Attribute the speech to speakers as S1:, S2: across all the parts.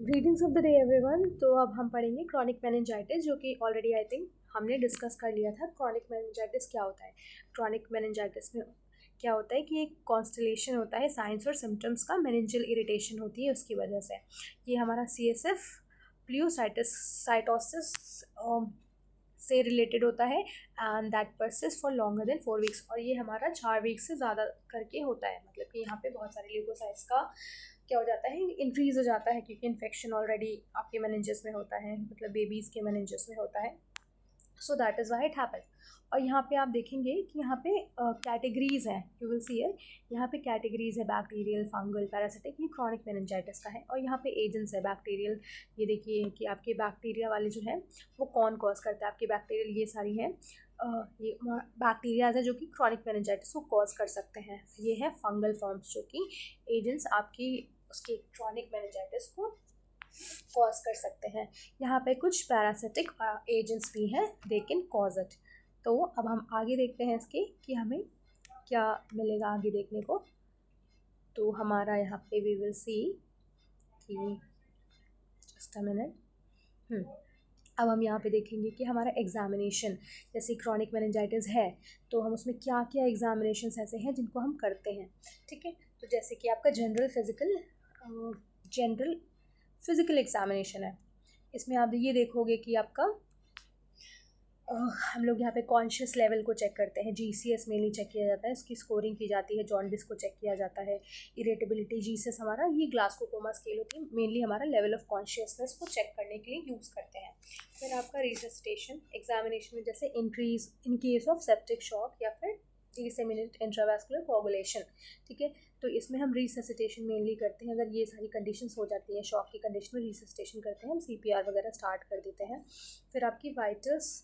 S1: Greetings of the day everyone. तो अब हम पढ़ेंगे क्रॉनिक मेनिंजाइटिस, जो कि ऑलरेडी आई थिंक हमने डिस्कस कर लिया था। क्रॉनिक मेनिंजाइटिस क्या होता है? क्रॉनिक मेनिंजाइटिस में क्या होता है कि एक कॉन्स्टलेशन होता है साइंस और सिम्टम्स का, मेनिंजियल इरिटेशन होती है उसकी वजह से। ये हमारा CSF प्लियोसाइटिस साइटोसिस से रिलेटेड होता है and that persist for longer than 4 weeks, और ये हमारा 4 वीक्स से ज़्यादा करके होता है। मतलब कि यहाँ पे बहुत सारे ल्यूकोसाइट्स का क्या हो जाता है, इंक्रीज हो जाता है, क्योंकि इन्फेक्शन ऑलरेडी आपके मेनिंजेस में होता है, मतलब बेबीज़ के मेनिंजेस में होता है। So that is why it happens. और यहाँ पे आप देखेंगे कि यहाँ पे कैटेगरीज हैं, यू विल सी हियर। यहाँ पे कैटेगरीज है बैक्टीरियल, फंगल, पैरासिटिक, ये क्रॉनिक मेनिंजाइटिस का है। और यहाँ पे एजेंट्स है बैक्टीरियल। ये देखिए कि आपके बैक्टीरिया वाले जो है वो कौन कॉज करता है। आपकी बैक्टीरियल ये सारी हैं, ये बैक्टीरियाज है जो कि क्रॉनिक मेनिंजाइटिस को कॉज कर सकते हैं। ये है फंगल फॉर्म्स जो कि एजेंट्स आपकी उसके क्रॉनिक मेनिंजाइटिस को कॉज कर सकते हैं। यहाँ पे कुछ पैरासिटिक एजेंट्स भी हैं, दे कैन कॉज इट। तो अब हम आगे देखते हैं इसके कि हमें क्या मिलेगा आगे देखने को। तो हमारा यहाँ पे वी विल सी कि जस्ट अ मिनट। अब हम यहाँ पे देखेंगे कि हमारा एग्जामिनेशन, जैसे क्रॉनिक मेनिंजाइटिस है तो हम उसमें क्या क्या एग्जामिनेशन ऐसे हैं जिनको हम करते हैं। ठीक है, तो जैसे कि आपका जनरल फिजिकल एग्जामिनेशन है। इसमें आप ये देखोगे कि आपका हम लोग यहाँ पे कॉन्शियस लेवल को चेक करते हैं। GCS मेनली चेक किया जाता है, इसकी स्कोरिंग की जाती है। जॉन्डिस को चेक किया जाता है, इरिटेबिलिटी। GCS हमारा ये ग्लासको कोमा स्केल होती है, मेनली हमारा लेवल ऑफ कॉन्शियसनेस को चेक करने के लिए यूज़ करते हैं। फिर आपका रिससिटेशन एग्जामिनेशन में जैसे increase in case of septic shock या फिर डिसेमिनेट इंट्रावैस्कुलर कोगुलेशन। ठीक है, तो इसमें हम रिससिटेशन मेनली करते हैं। अगर ये सारी कंडीशंस हो जाती हैं, शॉक की कंडीशन में रिससिटेशन करते हैं हम, CPR वगैरह स्टार्ट कर देते हैं। फिर आपकी वाइटल्स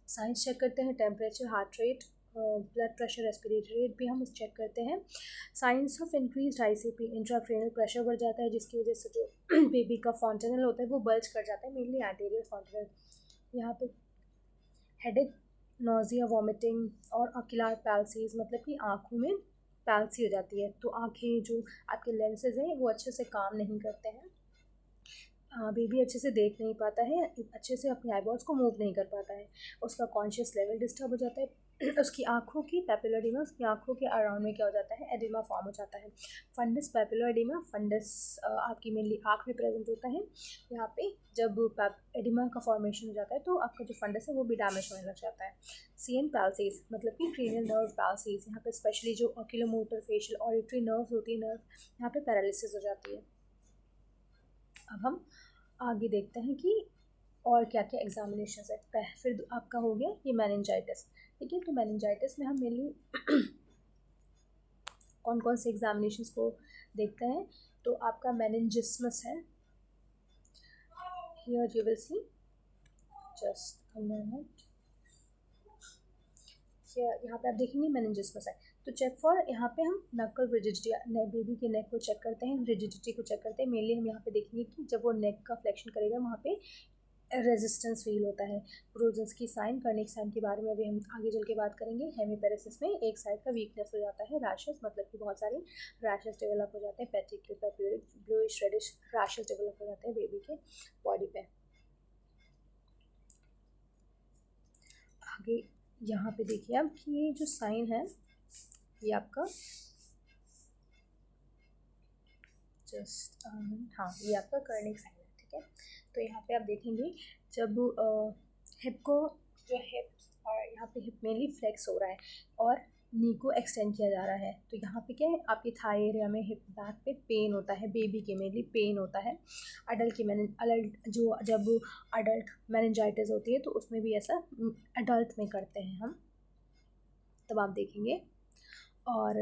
S1: साइंस चेक करते हैं, temperature, heart rate, blood pressure, respiratory rate भी हम चेक करते हैं। Science of increase ICP, intracranial pressure बढ़ जाता है, जिसकी वजह से जो बेबी का फॉन्टेनल होता है वो बल्ज कर जाता है, मेनली एंटीरियर फॉन्टेनल। यहाँ पे हेडेक, नोजिया, वॉमिटिंग और ऑक्यूलर पैल्सीज, मतलब कि आँखों में पैल्सी हो जाती है। तो आँखें जो आपके लेंसेज हैं वो अच्छे से काम नहीं करते हैं, बेबी अच्छे से देख नहीं पाता है, अच्छे से अपने आईबॉल्स को मूव नहीं कर पाता है, उसका कॉन्शियस लेवल डिस्टर्ब हो जाता है, उसकी आँखों की पेपिलर एडिमा, उसकी आँखों के अराउंड में क्या हो जाता है, एडिमा फॉर्म हो जाता है। फंडस, पेपिलर एडिमा, फंडस आपकी मेनली आँख में प्रेजेंट होता है। यहाँ पे जब एडिमा का फॉर्मेशन हो जाता है तो आपका जो फंडस है वो भी डैमेज होने लग जाता है। CN पैल्सीज, मतलब कि क्रेनियल नर्व पैल्सीज, यहाँ पे स्पेशली जो ऑक्यूलोमोटर, फेशियल, ऑडिटरी नर्व्स होती है, यहाँ पे पैरालिसिस हो जाती है। अब हम आगे देखते हैं कि और क्या क्या एग्जामिनेशन है। फिर आपका हो गया ये मेनिंजाइटिस। ठीक है, तो मेनिंजाइटिस में हम मेनली कौन कौन से एग्जामिनेशंस को देखते हैं। तो आपका मेनिंजिस्मस है, here you will see, just a minute. यहाँ पे आप देखेंगे मेनिंजिस्मस है, तो चेक फॉर, यहाँ पे हम नकल रिजिडिटी, बेबी के नेक को चेक करते हैं, रिजिडिटी को चेक करते हैं। मेनली हम यहाँ पे देखेंगे कि जब वो नेक का फ्लेक्शन करेगा वहाँ पे रेजिस्टेंस फील होता है। ब्रूजेस की साइन, कर्निक साइन के बारे में भी हम आगे चल के बात करेंगे। हेमीपेरेसिस में एक साइड का वीकनेस हो जाता है, रैशेस, मतलब कि बहुत सारे रैशेस डेवलप हो जाते हैं, पेटिक्यूल, पेप्यूरिक, ब्लूइश रेडिश रैशेस डेवलप हो जाते हैं बेबी के बॉडी पे। आगे यहाँ पे देखिए आप कि ये जो साइन है ये आपका जस्ट हाँ, ये आपका कर्निक साइन है। ठीक है, तो यहाँ पे आप देखेंगे जब हिप को, जो हिप और यहाँ पे हिप मेनली फ्लेक्स हो रहा है और नी को एक्सटेंड किया जा रहा है, तो यहाँ पे क्या है, आपके थाई एरिया में, हिप बैक पे पेन होता है, बेबी के मेनली पेन होता है। अडल्ट जो जब अडल्ट मेनिंजाइटिस होती है तो उसमें भी ऐसा अडल्ट में करते हैं हम, तब आप देखेंगे। और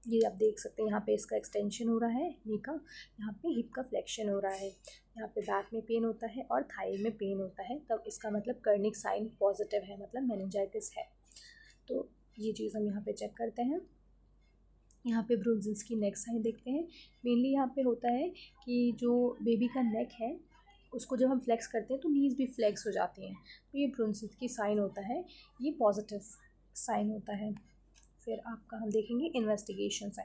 S1: ये आप देख सकते हैं यहाँ पे इसका एक्सटेंशन हो रहा है नी का, यहाँ पे हिप का फ्लेक्शन हो रहा है, यहाँ पे बैक में पेन होता है और थाई में पेन होता है, तब इसका मतलब कर्निक साइन पॉजिटिव है, मतलब मेनिंजाइटिस है। तो ये चीज़ हम यहाँ पे चेक करते हैं। यहाँ पे ब्रुनजिन्स्की नेक साइन देखते हैं। मेनली यहाँ पे होता है कि जो बेबी का नेक है उसको जब हम फ्लेक्स करते हैं तो नीज भी फ्लेक्स हो जाती हैं, तो ये ब्रुनजिन्स्की साइन होता है, ये पॉजिटिव साइन होता है। फिर आपका हम देखेंगे इन्वेस्टिगेशंस है।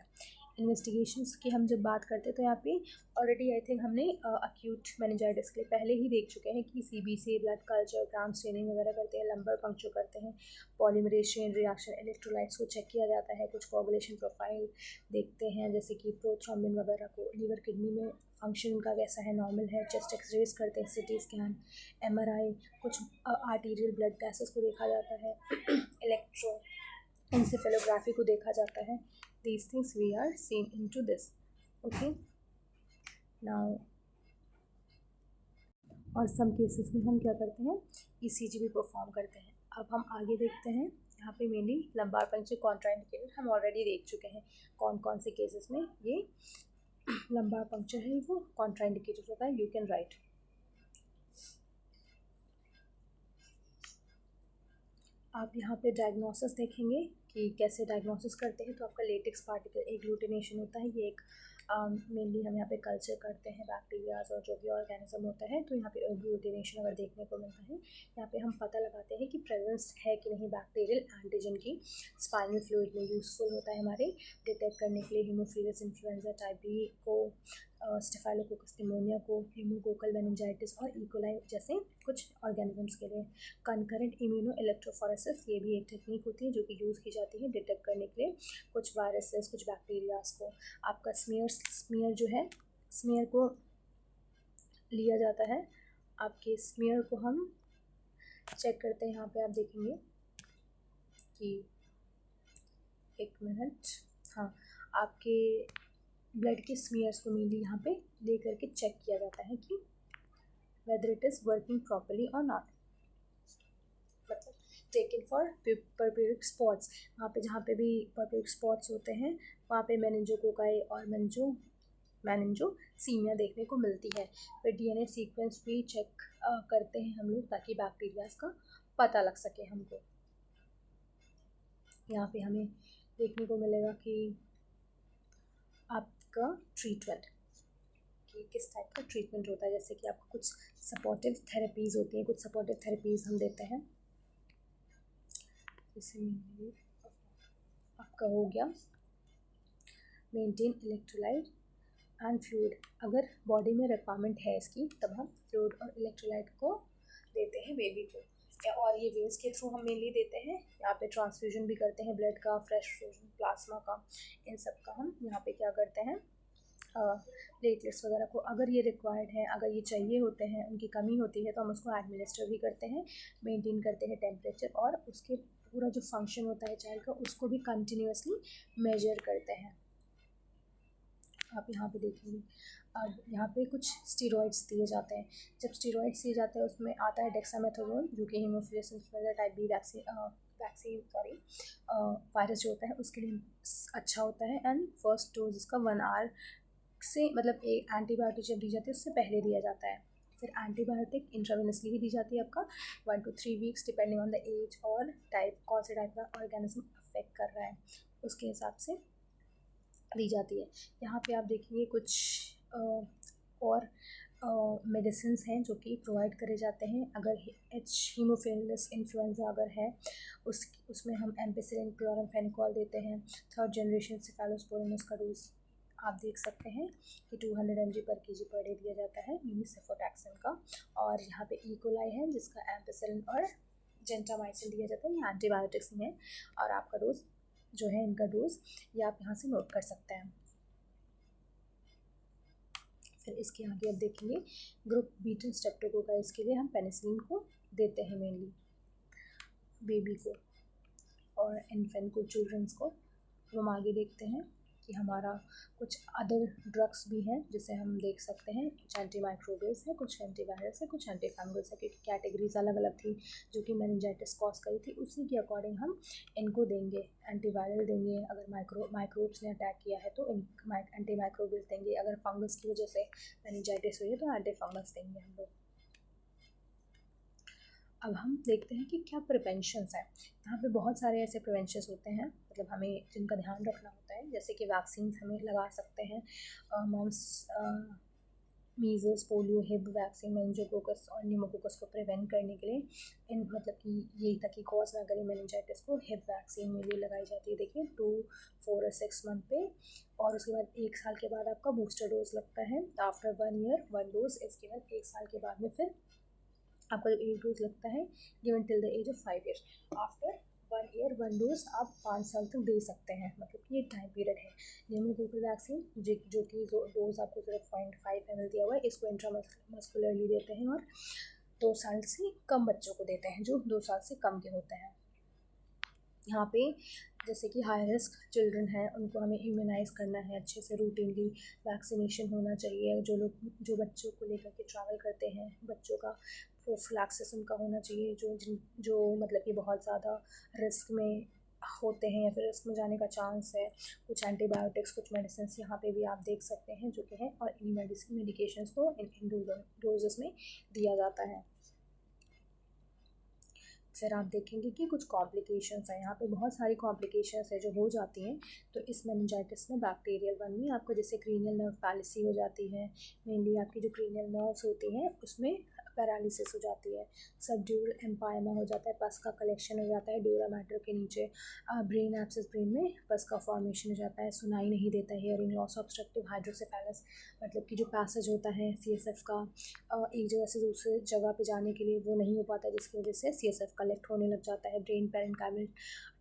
S1: इन्वेस्टिगेशंस की हम जब बात करते हैं तो यहाँ पे ऑलरेडी आई थिंक हमने अक्यूट मेनिंजाइटिस के लिए पहले ही देख चुके हैं कि CBC, blood culture, gram staining वगैरह करते हैं, लंबर पंक्चर करते हैं, पॉलीमरेज चेन रिएक्शन, इलेक्ट्रोलाइट्स को चेक किया जाता है, कुछ कोगुलेशन प्रोफाइल देखते हैं जैसे कि प्रोथ्रोम्बिन वगैरह को, लीवर किडनी में फंक्शन उनका कैसा है, नॉर्मल है, चेस्ट एक्सरेज करते हैं, सिटी स्कैन, एमआरआई, कुछ आर्टीरियल ब्लड गैसेस को देखा जाता है, इलेक्ट्रो एंसेफेलोग्राफी को देखा जाता है. These things we are seen into this. Okay. Now, और सम केसेस में हम क्या करते हैं, ECG भी परफॉर्म करते हैं. अब हम आगे देखते हैं. यहाँ पे मेनली लंबार पंक्चर कॉन्ट्राइंडिकेटेड हम ऑलरेडी देख चुके हैं. कौन कौन से केसेस में ये लंबार पंक्चर है वो कॉन्ट्राइंडिकेटेड होता है. You can write. आप यहाँ पे डायग्नोसिस देखेंगे कि कैसे डायग्नोसिस करते हैं. तो आपका लेटेक्स पार्टिकल एग्लूटिनेशन होता है. ये एक मेनली हम यहाँ पे कल्चर करते हैं बैक्टीरियाज और जो भी ऑर्गेनिज्म होता है. तो यहाँ पे एग्लूटिनेशन अगर देखने को मिलता है, यहाँ पे हम पता लगाते हैं कि प्रेजेंस है कि नहीं बैक्टीरियल एंटीजन की. स्पाइनल फ्लूइड में यूज़फुल होता है हमारे डिटेक्ट करने के लिए हीमोफिलस इन्फ्लुएंजा टाइप बी को, स्टेफाइलोकोकस निमोनिया को, न्यूमोकोकल मेनिंजाइटिस और इकोलाई जैसे कुछ ऑर्गेनिजम्स के लिए. कंकरेंट इम्यूनो इलेक्ट्रोफोरेसिस ये भी एक टेक्निक होती है जो कि यूज़ की जाती है डिटेक्ट करने के लिए कुछ वायरसेस, कुछ बैक्टीरियाज को. आपका स्मीयर जो है, स्मीयर को लिया जाता है. आपके स्मीयर को हम चेक करते हैं. यहाँ पे आप देखेंगे कि एक मिनट, हाँ, आपके ब्लड के स्मीयर्स को मेनली यहाँ पे ले करके चेक किया जाता है कि whether it is working properly और नॉट. मतलब टेकन फॉर परप्यूरिक स्पॉट्स, वहाँ पे जहाँ पे भी परप्यूरिक स्पॉट्स होते हैं वहाँ पे मेनिंजोकोकाई और मेनिंजोसीमिया देखने को मिलती है. फिर डीएनए सीक्वेंस भी चेक करते हैं हम लोग ताकि बैक्टीरियाज का पता लग सके हमको. यहाँ पे हमें देखने को मिलेगा कि आपका ट्रीटमेंट कि किस टाइप का ट्रीटमेंट होता है. जैसे कि आपको कुछ सपोर्टिव थेरेपीज़ होती हैं, कुछ सपोर्टिव थेरेपीज़ हम देते हैं. जैसे आपका हो गया मेंटेन इलेक्ट्रोलाइट एंड फ्लूइड. अगर बॉडी में रिक्वायरमेंट है इसकी तब हम फ्लूइड और इलेक्ट्रोलाइट को देते हैं बेबी को. और ये वेव्स के थ्रू हम मेनली देते हैं. यहाँ पे ट्रांसफ्यूजन भी करते हैं ब्लड का, फ्रेश फ्यूजन, प्लाज्मा का, इन सब का हम यहाँ पे क्या करते हैं, प्लेटलेट्स वगैरह को अगर ये रिक्वायर्ड है, अगर ये चाहिए होते हैं, उनकी कमी होती है तो हम उसको एडमिनिस्टर भी करते हैं. मेंटेन करते हैं टेम्परेचर और उसके पूरा जो फंक्शन होता है चाइल्ड का उसको भी कंटिन्यूसली मेजर करते हैं. आप यहाँ पे देखेंगे. अब यहाँ पे कुछ स्टीरॉइड्स दिए जाते हैं. जब स्टीरॉइड्स दिए जाते हैं उसमें आता है डेक्सामेथासोन जो कि haemophilus influenza type B virus जो होता है उसके लिए अच्छा होता है. एंड फर्स्ट डोज इसका 1 आवर से, मतलब एक एंटीबायोटिक जब दी जाती है उससे पहले दिया जाता है. फिर एंटीबायोटिक इंट्रावेनसली भी दी जाती है आपका 1 to 3 weeks depending on the age और टाइप, कौन से टाइप का ऑर्गेनिज्म अफेक्ट कर रहा है उसके हिसाब से दी जाती है. यहाँ पे आप देखेंगे कुछ और मेडिसिन्स हैं जो कि प्रोवाइड करे जाते हैं. अगर हीमोफिलस इन्फ्लुएंजा अगर है उसमें हम एम्पिसिलिन, क्लोरामफेनिकोल देते हैं. 3rd जनरेशन सेफेलोस्पोरिन का डोज आप देख सकते हैं कि 200 mg पर kg पर डे दिया जाता है सेफोटैक्सिन का. और यहाँ पे इकोलाई है जिसका एम्पिसिलिन और जेंटामाइसिन दिया जाता है. ये एंटीबायोटिक्स हैं और आपका डोज जो है, इनका डोज ये आप यहाँ से नोट कर सकते हैं. फिर इसके आगे आप देखेंगे ग्रुप बीटा स्ट्रेप्टोकोकाइस के लिए हम पेनिसिलिन को देते हैं मेनली बेबी को और इन्फेंट को, चिल्ड्रंस को. तो हम आगे देखते हैं कि हमारा कुछ अदर ड्रग्स भी हैं जिसे हम देख सकते हैं. कुछ एंटी माइक्रोबियल्स हैं, कुछ एंटीवायरस है, कुछ एंटी फंगल्स है, क्योंकि कैटेगरीज अलग अलग थी जो कि मेनिंजाइटिस कॉज करी थी. उसी के अकॉर्डिंग हम इनको देंगे. एंटीवायरल देंगे अगर माइक्रोब्स ने अटैक किया है तो एंटी माइक्रोबियल्स देंगे. अगर फंगस की वजह से मेनिंजाइटिस हुई है तो एंटी फंगस देंगे हम लोग. अब हम देखते हैं कि क्या प्रिवेंशंस हैं. यहाँ पे बहुत सारे ऐसे प्रिवेंशंस होते हैं, मतलब हमें जिनका ध्यान रखना होता है. जैसे कि वैक्सीन हमें लगा सकते हैं. मीज़ल्स, पोलियो, हिब वैक्सीन, मेनिंजाइटिस और न्यूमोकोकस को प्रिवेंट करने के लिए इन मतलब कि यही तक कि कॉज ना करें मेनिंजाइटिस को, हिब वैक्सीन में भी लगाई जाती है। देखिए 2, 4 और 6 मंथ पे, और उसके बाद 1 साल के बाद आपका बूस्टर डोज लगता है। After 1 year 1 dose is given. 1 साल के बाद में फिर आपका जो 1 डोज लगता है given till the age of 5 years. After 1 year 1 dose आप 5 साल तक दे सकते हैं, मतलब कि ये टाइम पीरियड है। न्यूमोकोकल वैक्सीन जो कि डोज आपको सिर्फ 0.5 ml दिया हुआ है, इसको इंट्रामस्कुलरली देते हैं और 2 साल से कम बच्चों को देते हैं जो 2 साल से कम के होते हैं। यहाँ पे जैसे कि हाई रिस्क चिल्ड्रन हैं उनको हमें इम्यूनाइज़ करना है अच्छे से, रूटीनली वैक्सीनेशन होना चाहिए। जो बच्चों को लेकर के ट्रैवल करते हैं, बच्चों का प्रोफिलैक्सिस उनका होना चाहिए, जो मतलब कि बहुत ज़्यादा रिस्क में होते हैं या फिर रिस्क में जाने का चांस है। कुछ एंटीबायोटिक्स, कुछ मेडिसिन यहाँ पे भी आप देख सकते हैं जो कि हैं, और इन मेडिकेशंस को इन डोजेस में दिया जाता है। फिर आप देखेंगे कि कुछ कॉम्प्लिकेशंस हैं, यहाँ पे बहुत सारी कॉम्प्लिकेशंस है जो हो जाती हैं। तो इस मेनिंजाइटिस में बैक्टीरियल वन में आपको जैसे क्रीनियल नर्व पैलिसी हो जाती है, मेनली आपकी जो क्रीनियल नर्व्स होती हैं उसमें पैरालिसिस हो जाती है। सबड्यूरल एम्पायमा हो जाता है, पस का कलेक्शन हो जाता है ड्यूरा मैटर के नीचे। ब्रेन एब्सेस, ब्रेन में पस का फॉर्मेशन हो जाता है। सुनाई नहीं देता है, हियरिंग लॉस, ऑब्स्ट्रक्टिव हाइड्रोसेफेलस, मतलब कि जो पैसेज होता है CSF का एक जगह से दूसरे जगह पे जाने के लिए वो नहीं हो पाता, जिसकी वजह से CSF कलेक्ट होने लग जाता है। ब्रेन पैरेन्काइमल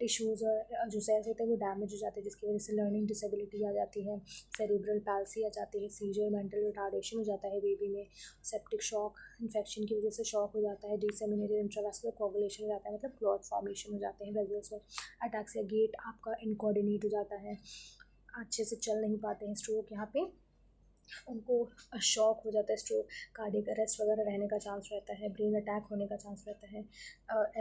S1: टिश्यूज़ और जो सेल्स होते हैं वो डैमेज हो जाते हैं, जिसकी वजह से लर्निंग डिसेबिलिटी आ जाती है, सेरिब्रल पैल्सी आ जाती है, सीजर, मेंटल रिटार्डेशन हो जाता है बेबी में, सेप्टिक शॉक, इन्फेक्शन की वजह से शॉक हो जाता है, डिसेमिनेटेड इंट्रावेस्कुलर कोगुलेशन हो जाता है, मतलब क्लॉट फॉर्मेशन हो जाते हैं वेसल्स में, अटैक्सिया, गेट आपका इनकोऑर्डिनेट हो जाता है, अच्छे से चल नहीं पाते हैं। स्ट्रोक, यहाँ पे उनको शॉक हो जाता है, स्ट्रोक, कार्डियक अरेस्ट वगैरह रहने का चांस रहता है, ब्रेन अटैक होने का चांस रहता है।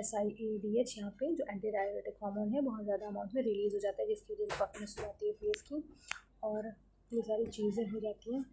S1: SIADH यहाँ पे जो एंटी डायरेटिक हार्मोन है बहुत ज़्यादा अमाउंट में रिलीज़ हो जाता है, जिसकी वजह से पफनेस हो जाती है फेस की, और ये सारी चीज़ें हो जाती हैं।